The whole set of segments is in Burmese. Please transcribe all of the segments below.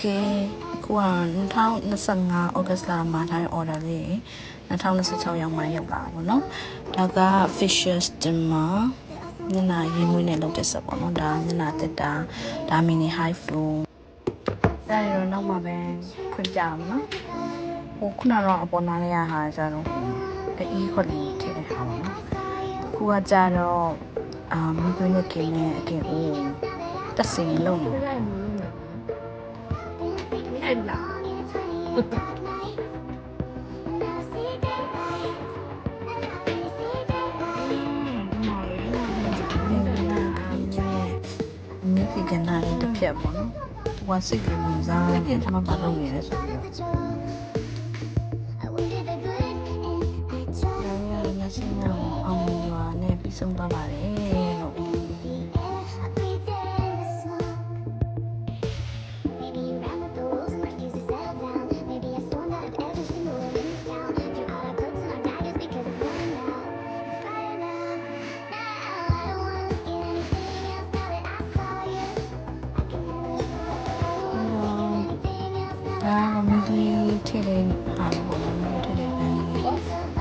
ကဲခုက2025 August လမှာထားတဲ့ order လေး2026ရောက်မှရောက်လာပါတော့။ဒါက Fisher Steamer ညနာရေမွေးနဲ့လုပ်တဲ့ဆက်ပေါ့နော်။ဒါညနာတက်တာဒါ mini high flow ဒါရတော့နောက်မှပဲဖွင့်ပြအောင်နော်။ဟိုခုနကတော့အပေါ်နားလေးရဟာကျတော့အေးခွက်လေးထည့်တဲ့ဟာပေါ့နော်။ခုကကြတော့မီးသွင်းတဲ့ကင်းနဲ့အကင်အိုးတက်စင်လုံးနေတယ်အဲ့လာမြစ်ကနာလေးတစ်ဖြက်ပေါ့နော်။ဝါစစ်ကလေးစားတယ်ကျွန်မဘာလုပ်နေလဲဆိုပြီးတော့ညစင်းအောင်ရွာနဲ့ပြီးဆုံးသွားပါတယ်လို့မီဒီထည့်တဲ့ဟာပေါ့နော်မီဒီထည့်တဲ့ဘန်းလေးအဲ့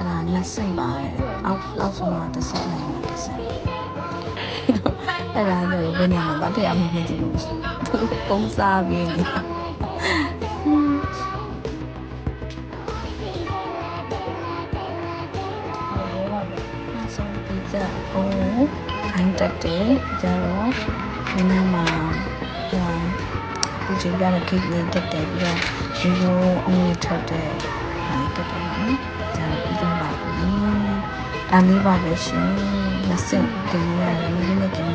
ဒါလက်စိတ်ပါရဲ့အောက်ဆုံးကတစ်စက်နိုင်မှာတစ်စက်အဲ့ဒါလည်းဘယ်နေမှာတရားမှမကြည့်ဘူးပုံစားပြီးနေတာဆုံးပြီးကြအောင်အိုင်းတက်တယ်ကြတော့ဒီနေ့မှာဒီချိန်ပြတဲ့ cake လေးတက်တယ်ပြီးတော့ဒီလိုအငွေထွက်တဲ့ဟာလေးတက်တယ်နော်ဒါပြီးတော့ပါပြီဒါလေးပါပဲရှင်လက်စင်တင်ရတယ်မင်းနဲ့တင်